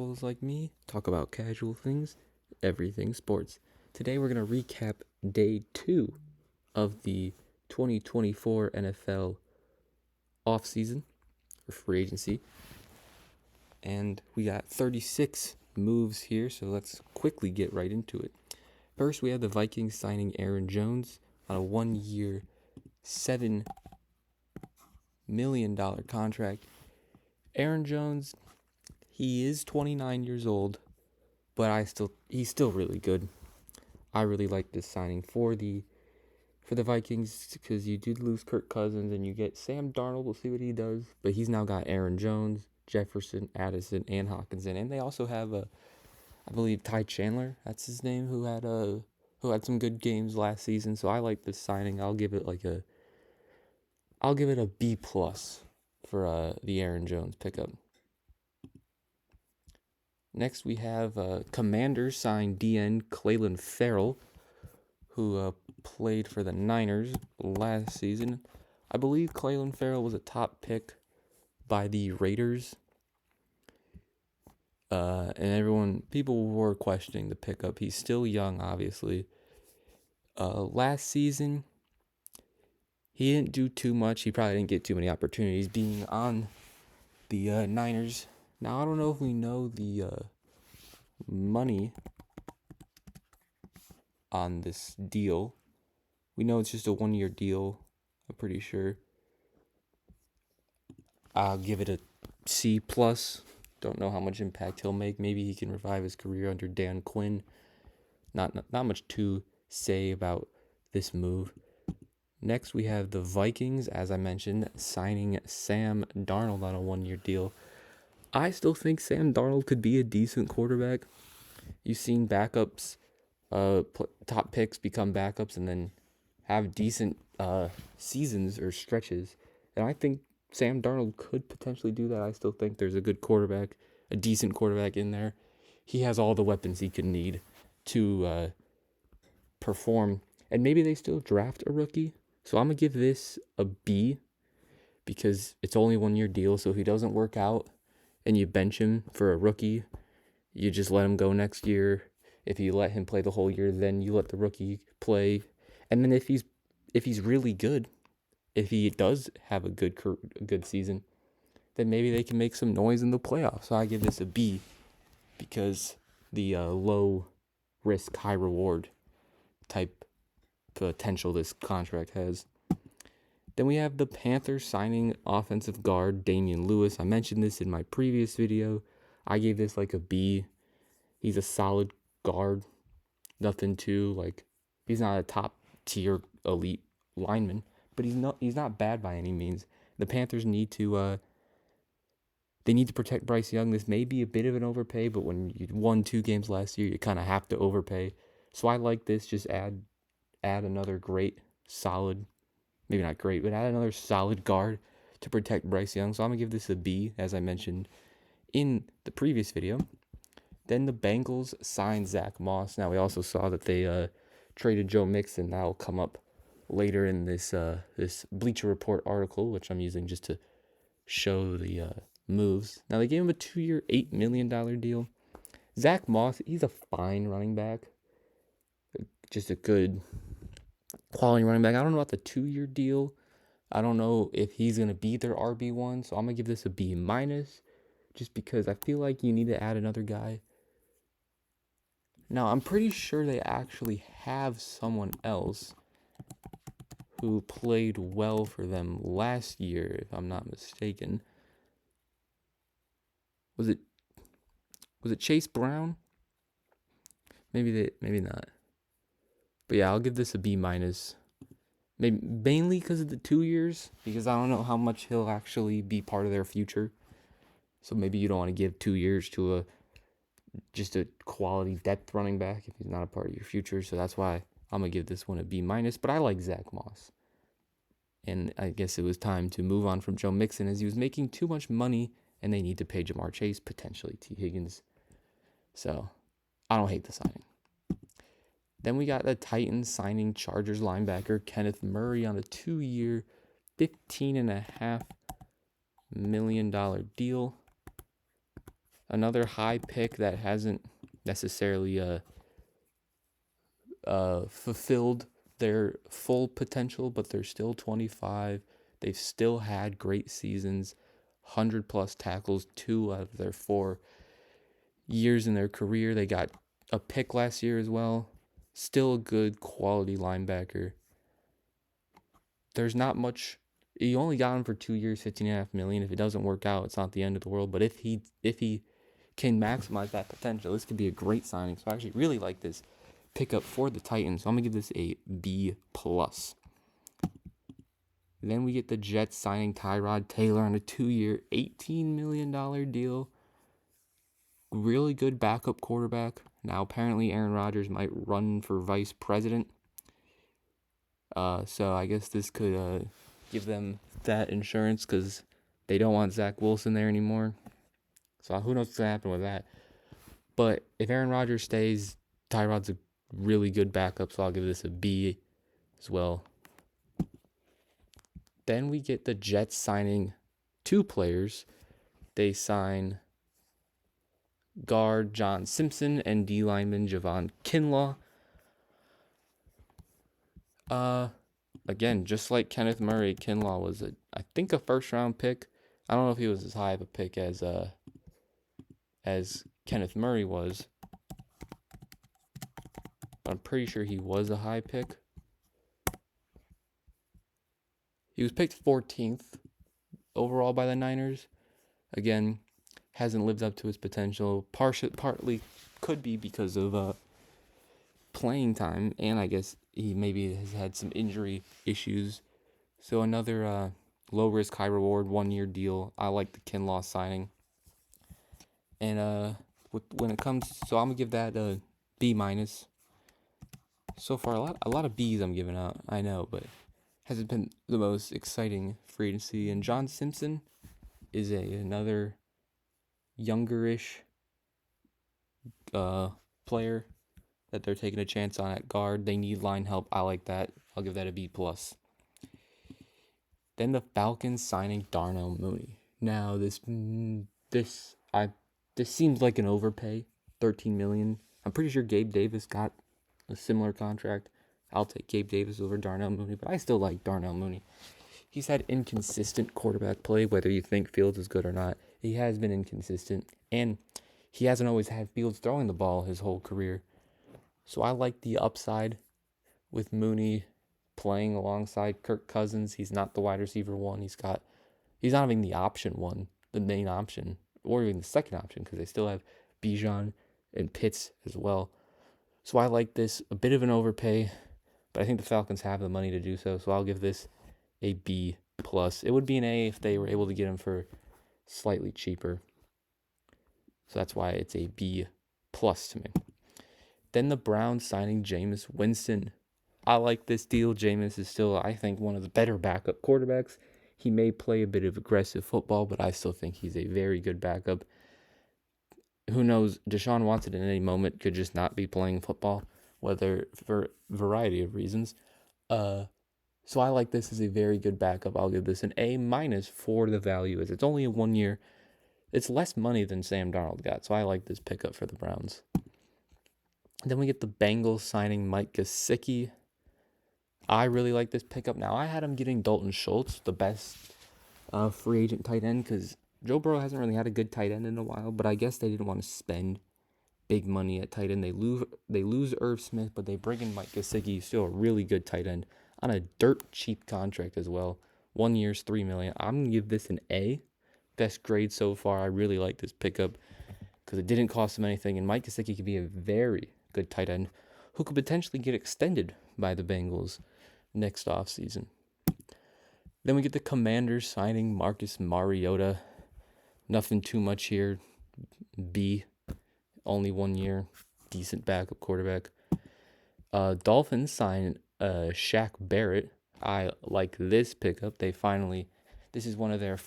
Like me, talk about casual things, everything sports. Today we're going to recap day 2 of the 2024 NFL offseason or free agency. And we got 36 moves here, so let's quickly get right into it. First, we have the Vikings signing Aaron Jones on a 1-year, $7 million contract. Aaron Jones, he is 29 years old, but he's still really good. I really like this signing for the Vikings because you did lose Kirk Cousins and you get Sam Darnold. We'll see what he does, but he's now got Aaron Jones, Jefferson, Addison, and Hockenson, and they also have I believe Ty Chandler. That's his name, who had some good games last season. So I like this signing. I'll give it a B plus for the Aaron Jones pickup. Next, we have Commanders signed DN Clelin Ferrell, who played for the Niners last season. I believe Clelin Ferrell was a top pick by the Raiders. And people were questioning the pickup. He's still young, obviously. Last season, he didn't do too much. He probably didn't get too many opportunities being on the Niners. Now, I don't know if we know the money on this deal. We know it's just a 1-year deal, I'm pretty sure. I'll give it a C plus. Don't know how much impact he'll make. Maybe he can revive his career under Dan Quinn. Not much to say about this move. Next, we have the Vikings, as I mentioned, signing Sam Darnold on a 1-year deal. I still think Sam Darnold could be a decent quarterback. You've seen backups, top picks become backups and then have decent seasons or stretches. And I think Sam Darnold could potentially do that. I still think there's a good quarterback, a decent quarterback in there. He has all the weapons he could need to perform. And maybe they still draft a rookie. So I'm going to give this a B because it's only a 1-year deal. So if he doesn't work out and you bench him for a rookie, you just let him go next year. If you let him play the whole year, then you let the rookie play. And then if he's really good, if he does have a good season, then maybe they can make some noise in the playoffs. So I give this a B because the low risk, high reward type potential this contract has. Then we have the Panthers signing offensive guard Damian Lewis. I mentioned this in my previous video. I gave this like a B. He's a solid guard. Nothing too he's not a top tier elite lineman, but he's not bad by any means. The Panthers need to protect Bryce Young. This may be a bit of an overpay, but when you won 2 games last year, you kind of have to overpay. So I like this. Just add another solid guard to protect Bryce Young. So I'm going to give this a B, as I mentioned in the previous video. Then the Bengals signed Zach Moss. Now, we also saw that they traded Joe Mixon. That will come up later in this Bleacher Report article, which I'm using just to show the moves. Now, they gave him a 2-year, $8 million deal. Zach Moss, he's a fine running back. Just a good quality running back. I don't know about the 2-year deal. I don't know if he's going to be their RB1, so I'm going to give this a B minus just because I feel like you need to add another guy. Now, I'm pretty sure they actually have someone else who played well for them last year, if I'm not mistaken. Was it Chase Brown? Maybe not. But yeah, I'll give this a B minus. Maybe mainly because of the 2 years, because I don't know how much he'll actually be part of their future. So maybe you don't want to give 2 years to just a quality depth running back if he's not a part of your future. So that's why I'm going to give this one a B minus. But I like Zach Moss. And I guess it was time to move on from Joe Mixon as he was making too much money and they need to pay Jamar Chase, potentially T. Higgins. So I don't hate the signing. Then we got the Titans signing Chargers linebacker Kenneth Murray on a 2-year, $15.5 million deal. Another high pick that hasn't necessarily fulfilled their full potential, but they're still 25. They've still had great seasons, 100 plus tackles 2 out of their 4 years in their career. They got a pick last year as well. Still a good quality linebacker. There's not much. You only got him for 2 years, $15.5 million. If it doesn't work out, it's not the end of the world. But if he can maximize that potential, this could be a great signing. So I actually really like this pickup for the Titans. So I'm gonna give this a B plus. Then we get the Jets signing Tyrod Taylor on a 2-year, $18 million deal. Really good backup quarterback. Now apparently Aaron Rodgers might run for vice president. So I guess this could give them that insurance because they don't want Zach Wilson there anymore. So who knows what's going to happen with that. But if Aaron Rodgers stays, Tyrod's a really good backup, so I'll give this a B as well. Then we get the Jets signing 2 players. They sign guard John Simpson and D lineman Javon Kinlaw. Again, just like Kenneth Murray, Kinlaw was I think a first-round pick. I don't know if he was as high of a pick as Kenneth Murray was, but I'm pretty sure he was a high pick. He was picked 14th overall by the Niners. Again, hasn't lived up to his potential. Partly could be because of playing time, and I guess he maybe has had some injury issues. So another low risk, high reward 1-year deal. I like the Kinlaw signing. And when it comes, so I'm gonna give that a B minus. So far, a lot of B's I'm giving out. I know, but hasn't been the most exciting free agency. And John Simpson is another youngerish player that they're taking a chance on at guard. They need line help. I like that. I'll give that a B plus. Then the Falcons signing Darnell Mooney. Now this seems like an overpay, $13 million. I'm pretty sure Gabe Davis got a similar contract. I'll take Gabe Davis over Darnell Mooney, but I still like Darnell Mooney. He's had inconsistent quarterback play, whether you think Fields is good or not. He has been inconsistent, and he hasn't always had Fields throwing the ball his whole career. So I like the upside with Mooney playing alongside Kirk Cousins. He's not the wide receiver one. He's not having the option one, the main option, or even the second option, because they still have Bijan and Pitts as well. So I like this. A bit of an overpay, but I think the Falcons have the money to do so. So I'll give this a B plus. It would be an A if they were able to get him for slightly cheaper. So that's why it's a B plus to me. Then the Browns signing Jameis Winston. I like this deal. Jameis is still, I think, one of the better backup quarterbacks. He may play a bit of aggressive football, but I still think he's a very good backup. Who knows? Deshaun Watson at any moment could just not be playing football, whether for a variety of reasons. So I like this as a very good backup. I'll give this an A minus for the value. As it's only a 1 year. It's less money than Sam Darnold got, so I like this pickup for the Browns. Then we get the Bengals signing Mike Gesicki. I really like this pickup. Now, I had him getting Dalton Schultz, the best free agent tight end, because Joe Burrow hasn't really had a good tight end in a while, but I guess they didn't want to spend big money at tight end. They lose Irv Smith, but they bring in Mike Gesicki, still a really good tight end, on a dirt cheap contract as well. 1 year's $3 million. I'm going to give this an A. Best grade so far. I really like this pickup because it didn't cost him anything, and Mike Gesicki could be a very good tight end who could potentially get extended by the Bengals next offseason. Then we get the Commanders signing Marcus Mariota. Nothing too much here. B. Only 1 year. Decent backup quarterback. Dolphins sign Shaq Barrett. I like this pickup. This is one of their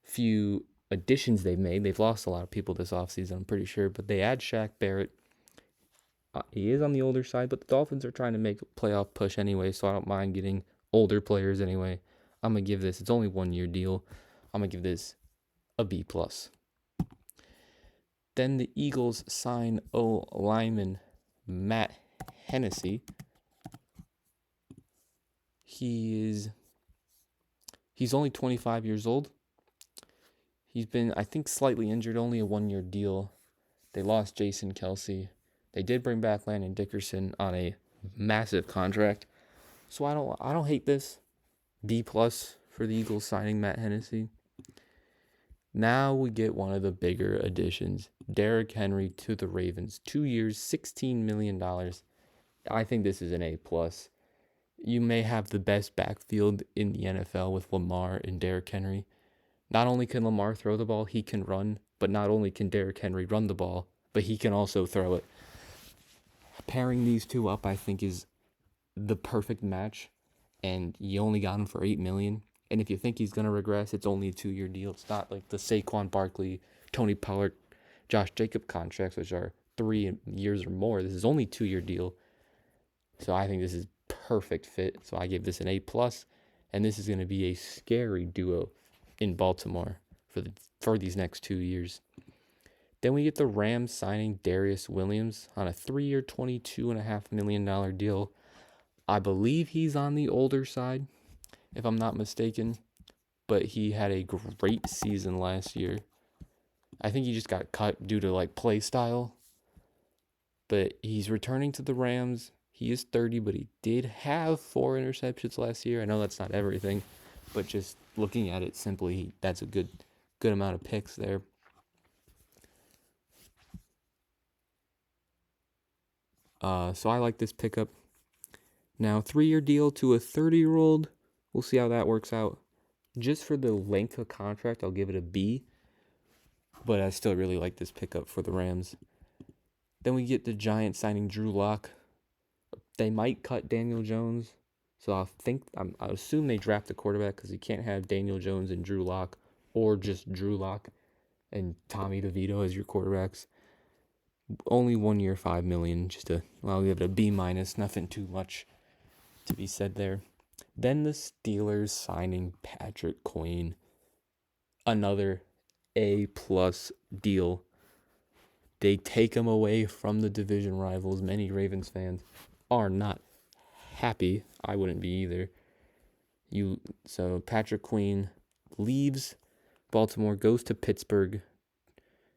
few additions they've made. They've lost a lot of people this offseason, I'm pretty sure, but they add Shaq Barrett. He is on the older side, but the Dolphins are trying to make a playoff push anyway, so I don't mind getting older players anyway. I'm going to give this, it's only 1 year deal. I'm going to give this a B plus. Then the Eagles sign lineman Matt Hennessy. He's only 25 years old. He's been, I think, slightly injured, only a 1-year deal. They lost Jason Kelce. They did bring back Landon Dickerson on a massive contract. So I don't hate this. B+ for the Eagles signing Matt Hennessy. Now we get one of the bigger additions. Derrick Henry to the Ravens. 2 years, $16 million. I think this is an A+. You may have the best backfield in the NFL with Lamar and Derrick Henry. Not only can Lamar throw the ball, he can run. But not only can Derrick Henry run the ball, but he can also throw it. Pairing these two up, I think, is the perfect match. And you only got him for $8 million. And if you think he's going to regress, it's only a 2-year deal. It's not like the Saquon Barkley, Tony Pollard, Josh Jacob contracts, which are 3 years or more. This is only a 2-year deal. So I think this is perfect fit. So I give this an A+. And this is going to be a scary duo in Baltimore for these next 2 years. Then we get the Rams signing Darius Williams on a 3-year, $22.5 million deal. I believe he's on the older side, if I'm not mistaken, but he had a great season last year. I think he just got cut due to play style, but he's returning to the Rams. He is 30, but he did have 4 interceptions last year. I know that's not everything, but just looking at it simply, that's a good amount of picks there. So I like this pickup. Now, 3-year deal to a 30-year-old. We'll see how that works out. Just for the length of contract, I'll give it a B. But I still really like this pickup for the Rams. Then we get the Giants signing Drew Lock. They might cut Daniel Jones. So I assume they draft a quarterback because you can't have Daniel Jones and Drew Lock, or just Drew Lock and Tommy DeVito as your quarterbacks. Only 1 year, $5 million. I'll give it a B-. Nothing too much to be said there. Then the Steelers signing Patrick Queen. Another A+ deal. They take him away from the division rivals. Many Ravens fans are not happy. I wouldn't be either. So Patrick Queen leaves Baltimore, goes to Pittsburgh,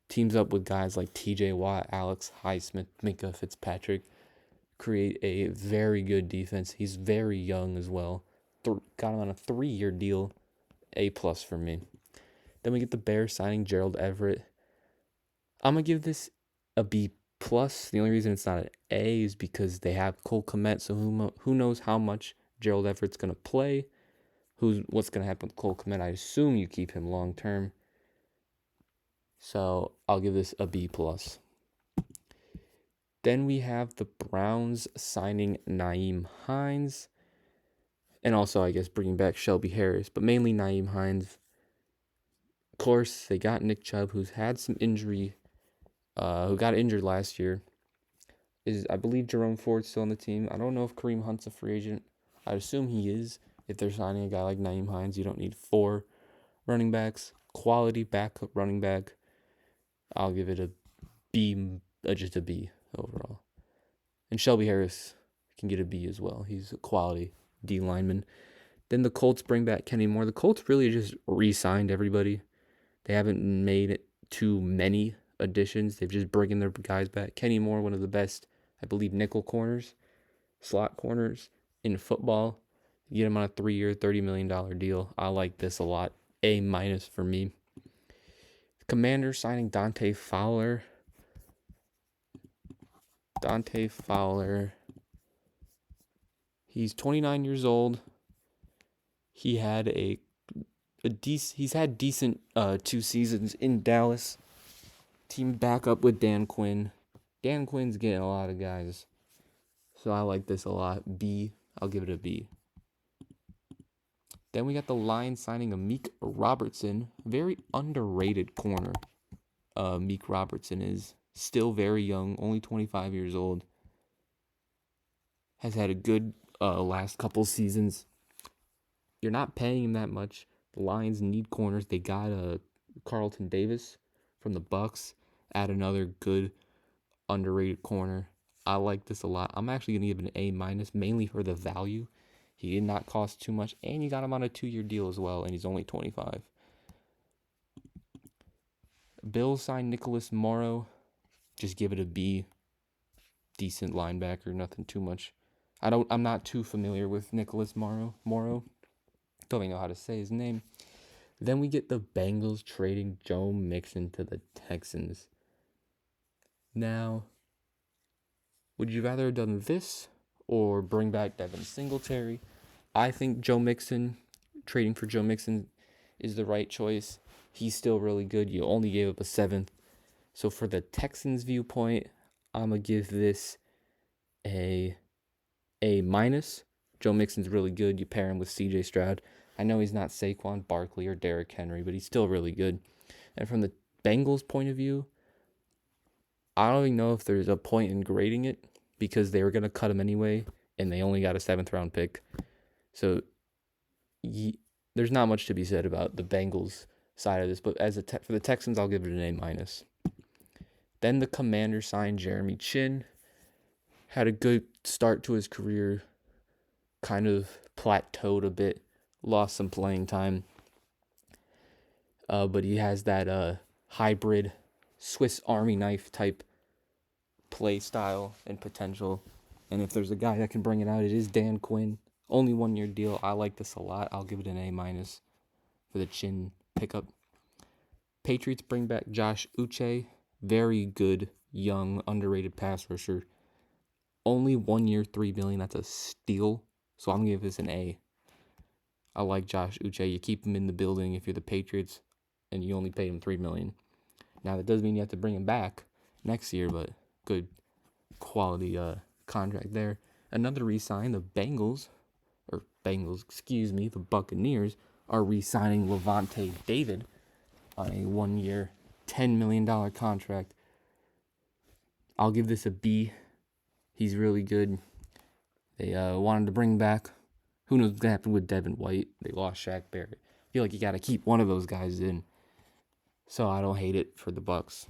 teams up with guys like TJ Watt, Alex Highsmith, Minkah Fitzpatrick, create a very good defense. He's very young as well. Got him on a 3-year deal. A+ for me. Then we get the Bears signing Gerald Everett. I'm going to give this a B+. The only reason it's not an A is because they have Cole Kmet, so who knows how much Gerald Everett's going to play. What's going to happen with Cole Kmet? I assume you keep him long term. So I'll give this a B+. Then we have the Browns signing Nyheim Hines. And also, I guess, bringing back Shelby Harris. But mainly Nyheim Hines. Of course, they got Nick Chubb, who's had some injury. Who got injured last year. I believe Jerome Ford's still on the team. I don't know if Kareem Hunt's a free agent. I'd assume he is. If they're signing a guy like Nyheim Hines, you don't need 4 running backs. Quality backup running back. I'll give it a B, just a B overall. And Shelby Harris can get a B as well. He's a quality D lineman. Then the Colts bring back Kenny Moore. The Colts really just re-signed everybody. They haven't made it too many additions. They've just bringing their guys back. Kenny Moore, one of the best, I believe, nickel corners, slot corners in football. You get him on a 3-year, $30 million deal. I like this a lot. A- for me. Commanders signing Dante Fowler. He's 29 years old. He had he's had decent 2 seasons in Dallas. Team back up with Dan Quinn. Dan Quinn's getting a lot of guys. So I like this a lot. B. I'll give it a B. Then we got the Lions signing Amik Robertson. Very underrated corner. Amik Robertson is still very young. Only 25 years old. Has had a good last couple seasons. You're not paying him that much. The Lions need corners. They got Carlton Davis from the Bucks. add another good underrated corner. I like this a lot. I'm actually going to give it an A minus, mainly for the value. He did not cost too much, and you got him on a 2-year deal as well, and he's only 25. Bills signed Nicholas Morrow. Just give it a B. Decent linebacker, nothing too much. I'm not too familiar with Nicholas Morrow. Don't even know how to say his name. Then we get the Bengals trading Joe Mixon to the Texans. Now, would you rather have done this or bring back Devin Singletary? I think trading for Joe Mixon is the right choice. He's still really good. You only gave up a 7th. So for the Texans viewpoint, I'm going to give this a minus. Joe Mixon's really good. You pair him with CJ Stroud. I know he's not Saquon Barkley or Derrick Henry, but he's still really good. And from the Bengals point of view, I don't even know if there's a point in grading it because they were going to cut him anyway, and they only got a 7th round pick. So there's not much to be said about the Bengals side of this, but for the Texans, I'll give it an A minus. Then the Commanders signed Jeremy Chin. Had a good start to his career, kind of plateaued a bit, lost some playing time. But he has that hybrid Swiss Army knife type play style and potential. And if there's a guy that can bring it out, it is Dan Quinn. Only 1-year deal. I like this a lot. I'll give it an A minus for the Chin pickup. Patriots bring back Josh Uche. Very good, young, underrated pass rusher. Only 1 year, $3 million. That's a steal. So I'm going to give this an A. I like Josh Uche. You keep him in the building if you're the Patriots, and you only pay him $3 million. Now, that doesn't mean you have to bring him back next year, but good quality contract there. Another re-sign, the the Buccaneers are re-signing Levante David on a 1-year, $10 million contract. I'll give this a B. He's really good. They wanted to bring back, who knows what's going to happen with Devin White. They lost Shaq Barrett. I feel like you got to keep one of those guys in. So I don't hate it for the Bucs.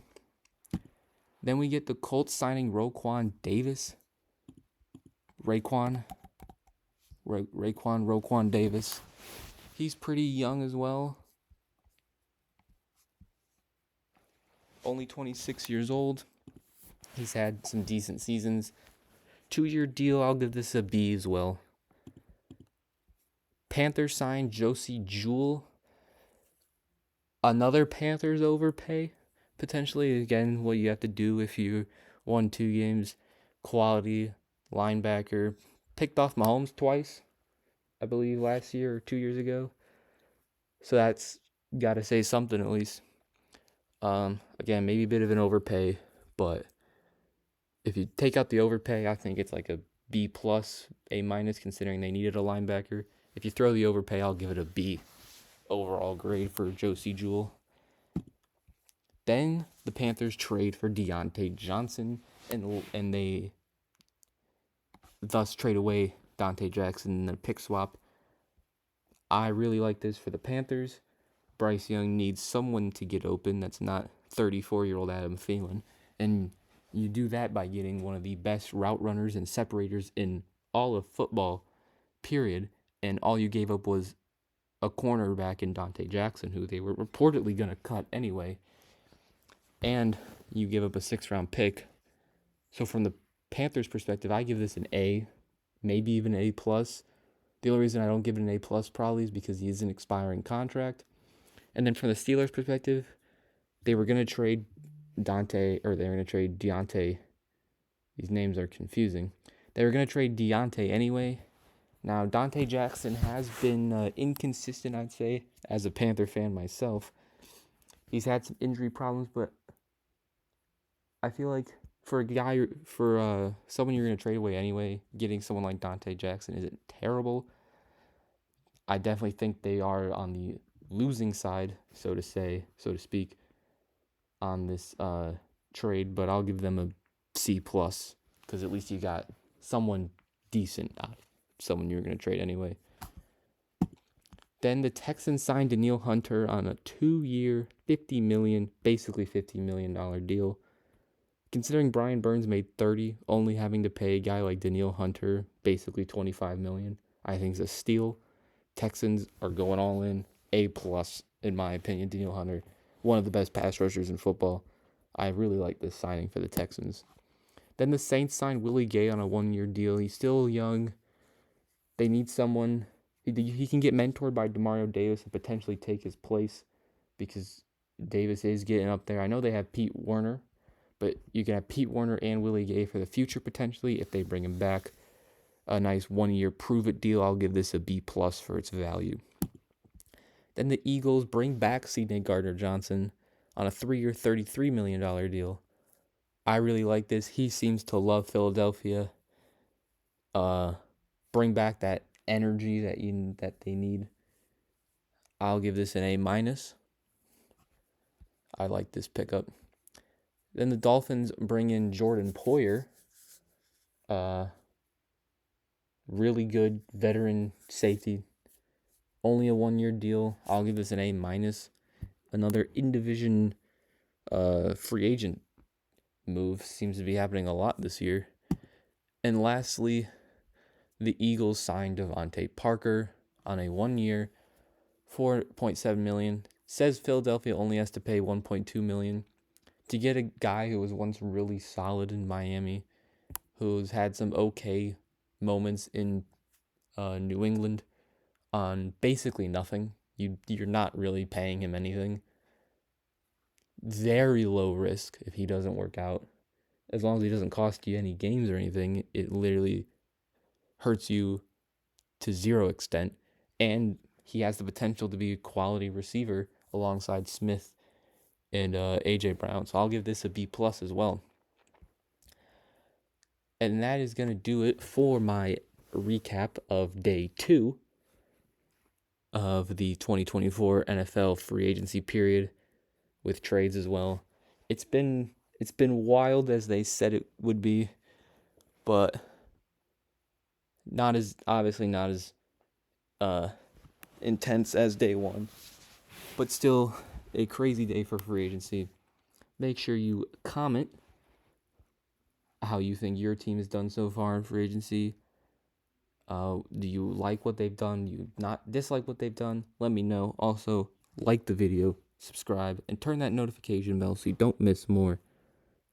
Then we get the Colts signing Roquan Davis. Roquan Davis. He's pretty young as well. Only 26 years old. He's had some decent seasons. 2-year deal, I'll give this a B as well. Panthers signed Josie Jewell. Another Panthers overpay, potentially. Again, what you have to do if you won 2 games. Quality linebacker. Picked off Mahomes twice, I believe, last year or 2 years ago. So that's got to say something at least. Again, maybe a bit of an overpay, but if you take out the overpay, I think it's like a B plus, A minus, considering they needed a linebacker. If you throw the overpay, I'll give it a B overall grade for Josie Jewell. Then the Panthers trade for Deontay Johnson, and they thus trade away Dante Jackson in a pick swap. I really like this for the Panthers. Bryce Young needs someone to get open that's not 34-year-old Adam Thielen, and you do that by getting one of the best route runners and separators in all of football, period. And all you gave up was a cornerback in Dante Jackson, who they were reportedly going to cut anyway. And you give up a 6th-round pick. So from the Panthers' perspective, I give this an A, maybe even A+. The only reason I don't give it an A+ probably is because he is an expiring contract. And then from the Steelers' perspective, they were going to trade Deontay. These names are confusing. They were going to trade Deontay anyway. Now, Dante Jackson has been inconsistent, I'd say, as a Panther fan myself. He's had some injury problems, but I feel like for someone you're going to trade away anyway, getting someone like Dante Jackson isn't terrible. I definitely think they are on the losing side, so to speak, on this trade, but I'll give them a C+, because at least you got someone decent out of someone you're going to trade anyway. Then the Texans signed Danielle Hunter on a 2-year, basically $50 million deal. Considering Brian Burns made 30, only having to pay a guy like Danielle Hunter basically 25 million, I think is a steal. Texans are going all in. A plus, in my opinion. Danielle Hunter, one of the best pass rushers in football. I really like this signing for the Texans. Then the Saints signed Willie Gay on a 1-year deal. He's still young. They need someone. He can get mentored by Demario Davis and potentially take his place because Davis is getting up there. I know they have Pete Werner, but you can have Pete Werner and Willie Gay for the future potentially if they bring him back. A nice 1-year prove-it deal. I'll give this a B plus for its value. Then the Eagles bring back C.J. Gardner-Johnson on a 3-year, $33 million deal. I really like this. He seems to love Philadelphia. Bring back that energy that they need. I'll give this an A minus. I like this pickup. Then the Dolphins bring in Jordan Poyer. Really good veteran safety. Only a 1-year deal. I'll give this an A minus. Another in-division free agent move seems to be happening a lot this year. And lastly, the Eagles signed Devontae Parker on a 1-year, $4.7 million. Says Philadelphia only has to pay $1.2 million to get a guy who was once really solid in Miami, who's had some okay moments in New England on basically nothing. You're not really paying him anything. Very low risk if he doesn't work out. As long as he doesn't cost you any games or anything, it literally hurts you to zero extent. And he has the potential to be a quality receiver alongside Smith and A.J. Brown. So I'll give this a B plus as well. And that is going to do it for my recap of day 2 of the 2024 NFL free agency period with trades as well. It's been wild as they said it would be, but not as intense as day 1, but still a crazy day for free agency. Make sure you comment how you think your team has done so far in free agency. Do you like what they've done? Do you not dislike what they've done? Let me know. Also, like the video, subscribe, and turn that notification bell so you don't miss more.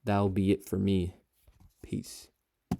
That'll be it for me. Peace.